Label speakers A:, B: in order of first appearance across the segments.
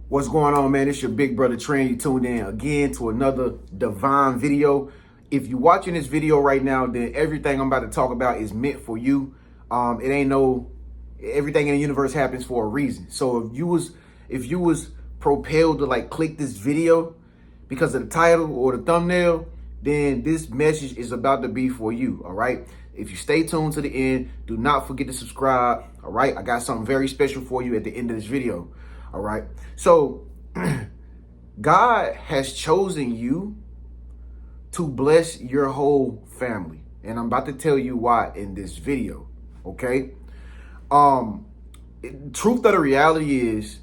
A: What's going on, man? It's your big brother Trent. You tuned in again to another divine video. If you're watching this video right now, then everything I'm about to talk about is meant for you. It ain't no, everything in the universe happens for a reason. So if you was propelled to like click this video because of the title or the thumbnail, then this message is about to be for you. All right. If you stay tuned to the end, do not forget to subscribe. All right. I got something very special for you at the end of this video. All right. So God has chosen you to bless your whole family. And I'm about to tell you why in this video. Okay. Truth of the reality is,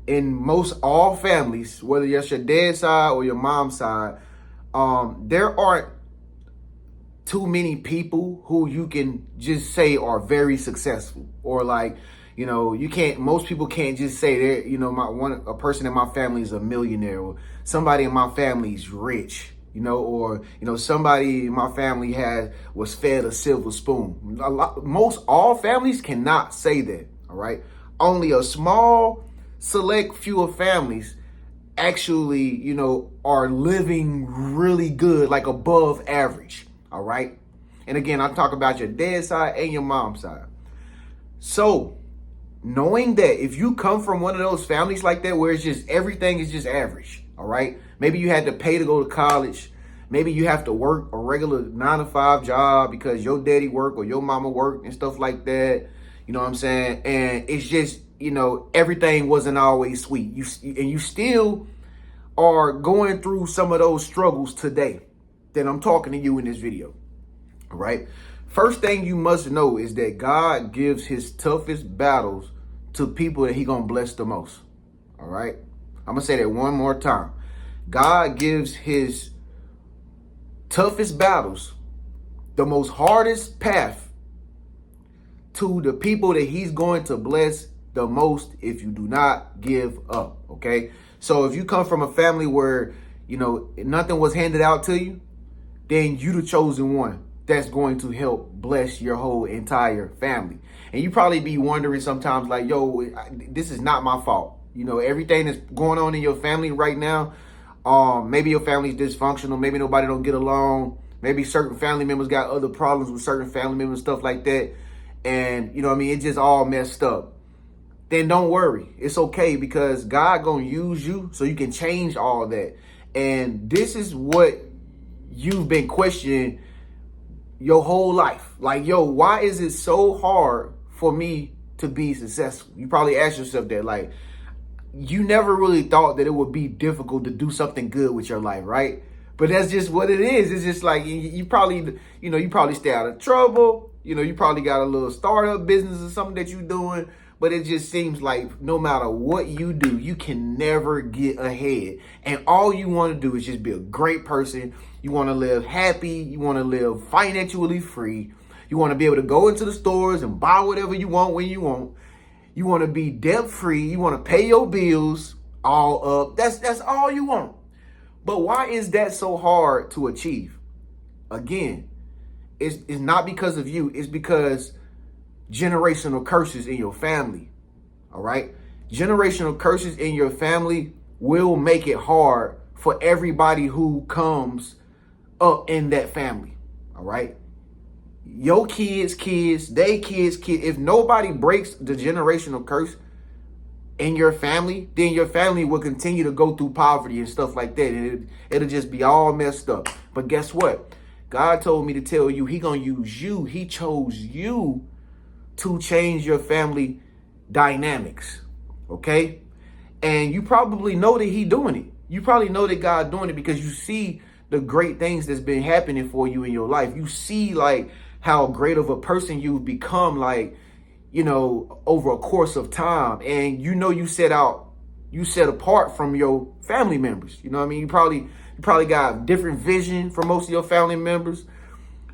A: in most all families, whether it's your dad's side or your mom's side, there aren't too many people who you can just say are very successful, or like, you know, most people can't just say they're, you know, a person in my family is a millionaire, or somebody in my family is rich, you know, or, you know, somebody in my family was fed a silver spoon. All families cannot say that. All right. Only a small select few of families actually, you know, are living really good, like above average. All right. And again, I talk about your dad's side and your mom's side. So knowing that if you come from one of those families like that, where it's just everything is just average. All right. Maybe you had to pay to go to college. Maybe you have to work a regular 9-to-5 job because your daddy work or your mama work and stuff like that. You know what I'm saying? And it's just, you know, everything wasn't always sweet. You still are going through some of those struggles today. Then I'm talking to you in this video. All right. First thing you must know is that God gives his toughest battles to people that he gonna bless the most. All right. I'm gonna say that one more time. God gives his toughest battles, the most hardest path, to the people that he's going to bless the most if you do not give up. Okay. So if you come from a family where, you know, nothing was handed out to you, then you the chosen one that's going to help bless your whole entire family. And you probably be wondering sometimes like, yo, this is not my fault. You know, everything that's going on in your family right now, maybe your family's dysfunctional. Maybe nobody don't get along. Maybe certain family members got other problems with certain family members, stuff like that. And, you know what I mean, it just all messed up. Then don't worry. It's okay, because God gonna use you so you can change all that. And this is what you've been questioning your whole life. Like, yo, why is it so hard for me to be successful? You probably ask yourself that. Like, you never really thought that it would be difficult to do something good with your life, right? But that's just what it is. It's just like you probably stay out of trouble. You know, you probably got a little startup business or something that you're doing. But it just seems like no matter what you do, you can never get ahead. And all you want to do is just be a great person. You want to live happy. You want to live financially free. You want to be able to go into the stores and buy whatever you want when you want. You want to be debt free. You want to pay your bills all up. That's all you want. But why is that so hard to achieve? Again, it's not because of you. It's because generational curses in your family. All right. Generational curses in your family will make it hard for everybody who comes up in that family. All right. Your kids, they kids. If nobody breaks the generational curse in your family, then your family will continue to go through poverty and stuff like that. And it'll just be all messed up. But guess what? God told me to tell you, he gonna use you. He chose you to change your family dynamics. Okay. And you probably know that he doing it. You probably know that God doing it because you see the great things that's been happening for you in your life. You see like how great of a person you've become, like, you know, over a course of time. And you know, you set apart from your family members. You know what I mean? You probably got different vision from most of your family members.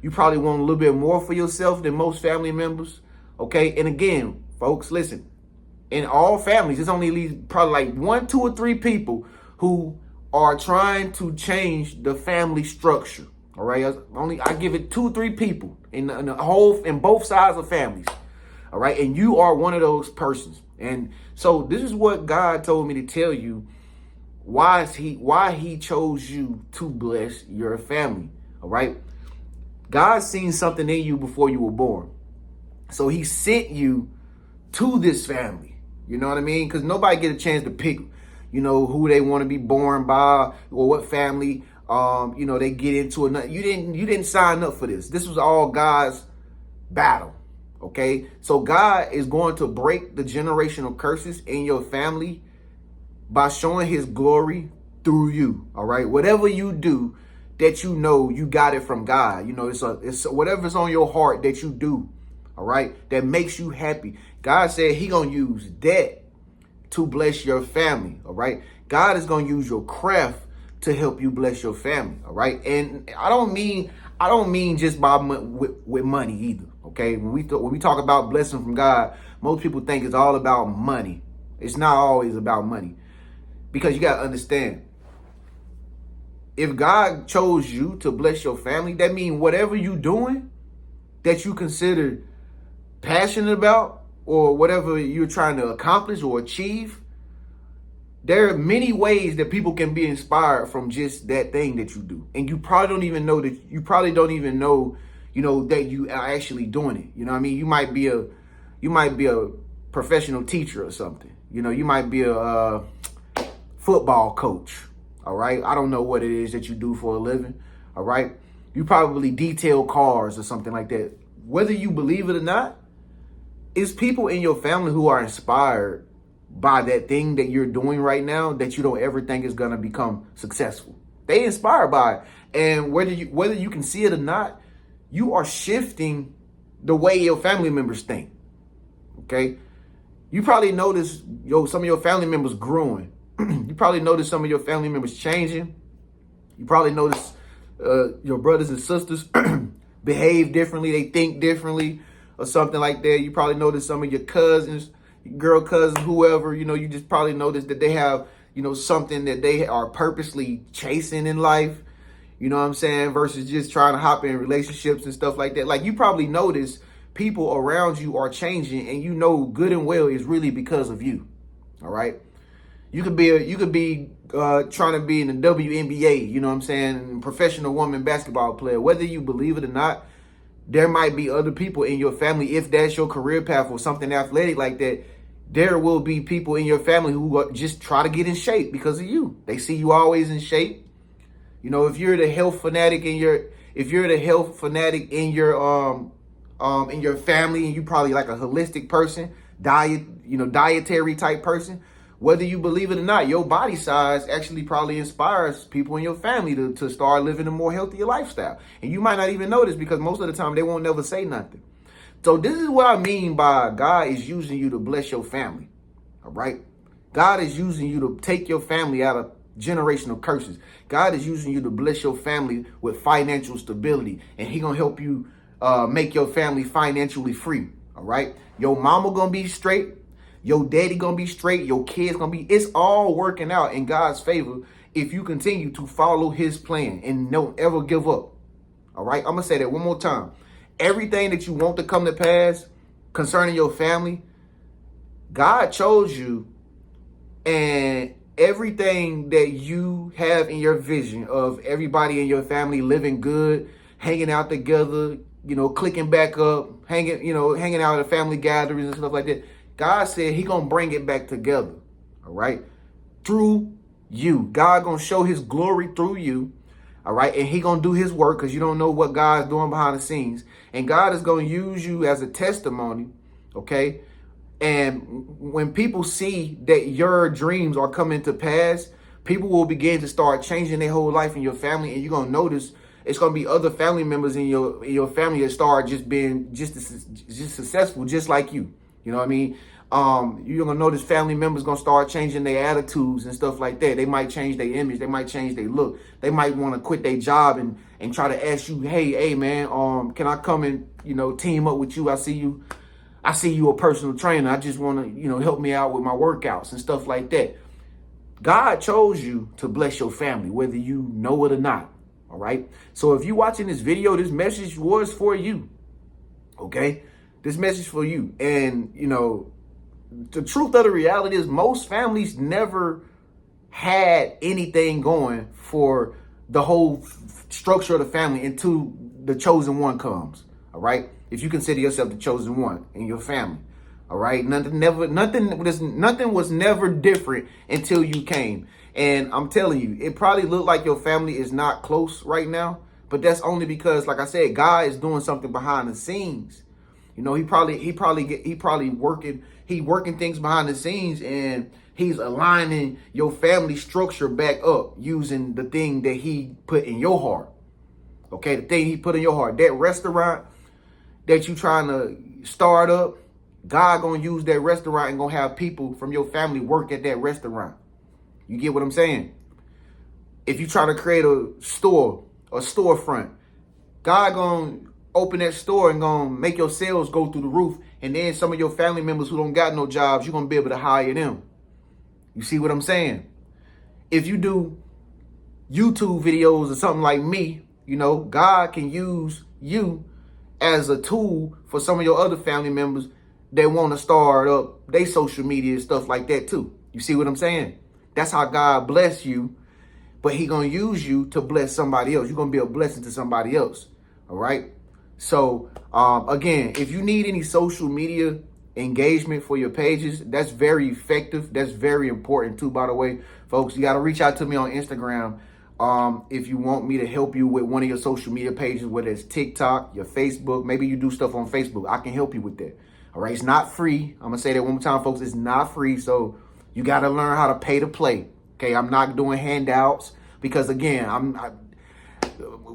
A: You probably want a little bit more for yourself than most family members. Okay. And again, folks, listen, in all families, it's only probably like 1, 2, or 3 people who are trying to change the family structure. All right. I give it 2, 3 people in both sides of families. All right. And you are one of those persons. And so this is what God told me to tell you. Why he chose you to bless your family. All right. God seen something in you before you were born. So he sent you to this family. You know what I mean? Because nobody get a chance to pick, who they want to be born by or what family, they get into. You didn't sign up for this. This was all God's battle. Okay. So God is going to break the generational curses in your family by showing his glory through you. All right. Whatever you do that you got it from God. It's whatever's on your heart that you do. All right. That makes you happy. God said he going to use that to bless your family. All right. God is going to use your craft to help you bless your family. All right. And I don't mean just by with money either. Okay. When we talk about blessing from God, most people think it's all about money. It's not always about money, because you got to understand, if God chose you to bless your family, that means whatever you doing that you consider passionate about, or whatever you're trying to accomplish or achieve, there are many ways that people can be inspired from just that thing that you do. And you probably don't even know that that you are actually doing it. You know what I mean? You might be a professional teacher or something. You might be a football coach. All right. I don't know what it is that you do for a living. All right. You probably detail cars or something like that. Whether you believe it or not, it's people in your family who are inspired by that thing that you're doing right now that you don't ever think is going to become successful. They inspired by it. And whether you can see it or not, you are shifting the way your family members think. Okay. You probably notice some of your family members growing. You probably notice some of your family members changing. You probably notice your brothers and sisters behave differently. They think differently or something like that. You probably notice some of your cousins, your girl cousins, whoever, you just probably notice that they have, something that they are purposely chasing in life. You know what I'm saying? Versus just trying to hop in relationships and stuff like that. Like, you probably notice people around you are changing, and good and well is really because of you. All right. You could be trying to be in the WNBA, you know what I'm saying, professional woman basketball player. Whether you believe it or not, there might be other people in your family, if that's your career path or something athletic like that. There will be people in your family who just try to get in shape because of you. They see you always in shape. If you're the health fanatic in your family, and you probably like a holistic person, dietary type person. Whether you believe it or not, your body size actually probably inspires people in your family to start living a more healthier lifestyle. And you might not even notice, because most of the time they won't never say nothing. So this is what I mean by God is using you to bless your family. All right. God is using you to take your family out of generational curses. God is using you to bless your family with financial stability. And he going to help you make your family financially free. All right. Your mama going to be straight. Your daddy gonna be straight. Your kids gonna be. It's all working out in God's favor if you continue to follow his plan and don't ever give up. All right. I'm gonna say that one more time. Everything that you want to come to pass concerning your family, God chose you, and everything that you have in your vision of everybody in your family living good, hanging out together, clicking back up, hanging out at family gatherings and stuff like that. God said he going to bring it back together, all right, through you. God going to show his glory through you, all right, and he going to do his work, because you don't know what God's doing behind the scenes. And God is going to use you as a testimony, okay? And when people see that your dreams are coming to pass, people will begin to start changing their whole life in your family, and you're going to notice it's going to be other family members in your family that start just being just successful, just like you. You know what I mean? You're going to notice family members going to start changing their attitudes and stuff like that. They might change their image. They might change their look. They might want to quit their job and try to ask you, hey, man, can I come and, team up with you? I see you a personal trainer. I just want to, help me out with my workouts and stuff like that. God chose you to bless your family, whether you know it or not. All right. So if you're watching this video, this message was for you. Okay. This message for you. And, you know, the truth of the reality is most families never had anything going for the whole structure of the family until the chosen one comes. All right. If you consider yourself the chosen one in your family. All right. Nothing was never different until you came. And I'm telling you, it probably looked like your family is not close right now. But that's only because, like I said, God is doing something behind the scenes. You know, he probably working things behind the scenes, and he's aligning your family structure back up using the thing that he put in your heart. Okay, the thing he put in your heart, that restaurant that you trying to start up, God gonna use that restaurant and gonna have people from your family work at that restaurant. You get what I'm saying? If you try to create a storefront, God gonna open that store and gonna make your sales go through the roof. And then some of your family members who don't got no jobs, you're gonna be able to hire them. You see what I'm saying? If you do YouTube videos or something like me, you know, God can use you as a tool for some of your other family members that want to start up their social media and stuff like that too. You see what I'm saying? That's how God bless you, but he gonna use you to bless somebody else. You're gonna be a blessing to somebody else. All right. So again, if you need any social media engagement for your pages, that's very effective. That's very important too, by the way, folks. You got to reach out to me on Instagram if you want me to help you with one of your social media pages, whether it's TikTok, your Facebook. Maybe you do stuff on Facebook. I can help you with that. All right. It's not free. I'm going to say that one more time, folks. It's not free. So you got to learn how to pay to play. Okay. I'm not doing handouts because, again,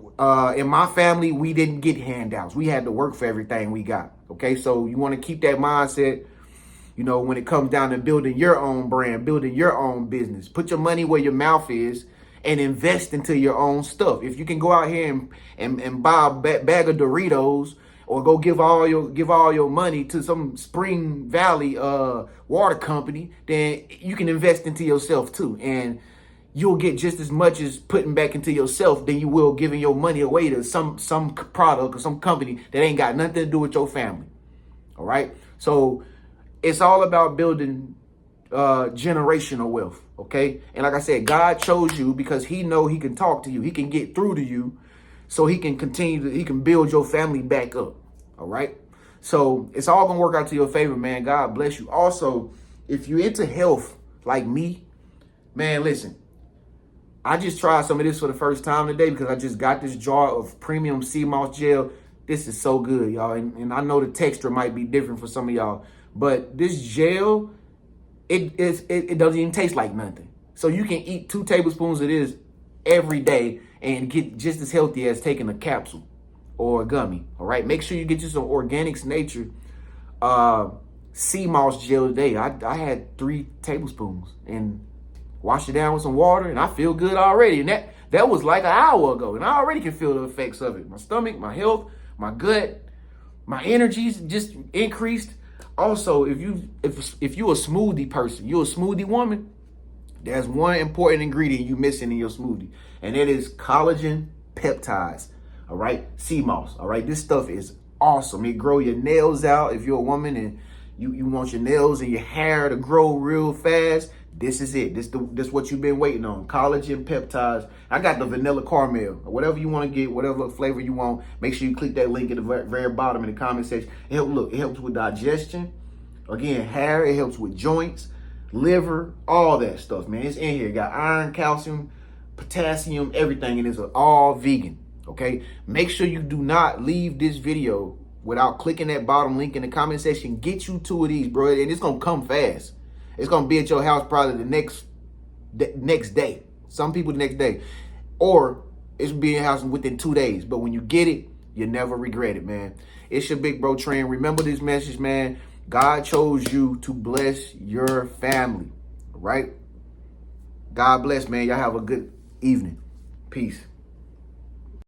A: in my family, we didn't get handouts. We had to work for everything we got. Okay, so you want to keep that mindset, you know, when it comes down to building your own brand, building your own business. Put your money where your mouth is and invest into your own stuff. If you can go out here and buy a bag of Doritos or go give all your money to some Spring Valley water company, then you can invest into yourself too. And you'll get just as much as putting back into yourself than you will giving your money away to some product or some company that ain't got nothing to do with your family. All right. So it's all about building generational wealth. Okay. And like I said, God chose you because he know he can talk to you. He can get through to you so he can he can build your family back up. All right. So it's all going to work out to your favor, man. God bless you. Also, if you're into health like me, man, listen. I just tried some of this for the first time today because I just got this jar of premium sea moss gel. This is so good, y'all. And I know the texture might be different for some of y'all, but this gel, it doesn't even taste like nothing. So you can eat 2 tablespoons of this every day and get just as healthy as taking a capsule or a gummy. All right. Make sure you get you some Organics Nature sea moss gel today. I had 3 tablespoons and wash it down with some water, and I feel good already. And that was like an hour ago, and I already can feel the effects of it. My stomach, my health, my gut, my energies just increased. Also, if you a smoothie person, you're a smoothie woman, there's one important ingredient you missing in your smoothie, and it is collagen peptides. All right, sea moss. All right, this stuff is awesome. It grow your nails out if you're a woman and you want your nails and your hair to grow real fast. This is it. This what you've been waiting on. Collagen peptides. I got the vanilla caramel. Whatever you want to get, whatever flavor you want, make sure you click that link at the very bottom in the comment section. It helps with digestion. Again, hair. It helps with joints, liver, all that stuff, man. It's in here. It got iron, calcium, potassium, everything, and it's all vegan. Okay? Make sure you do not leave this video without clicking that bottom link in the comment section. Get you 2 of these, bro, and it's going to come fast. It's going to be at your house probably the next day. Some people the next day. Or it's going to be in your house within 2 days. But when you get it, you never regret it, man. It's your big bro Trent. Remember this message, man. God chose you to bless your family. All right? God bless, man. Y'all have a good evening. Peace.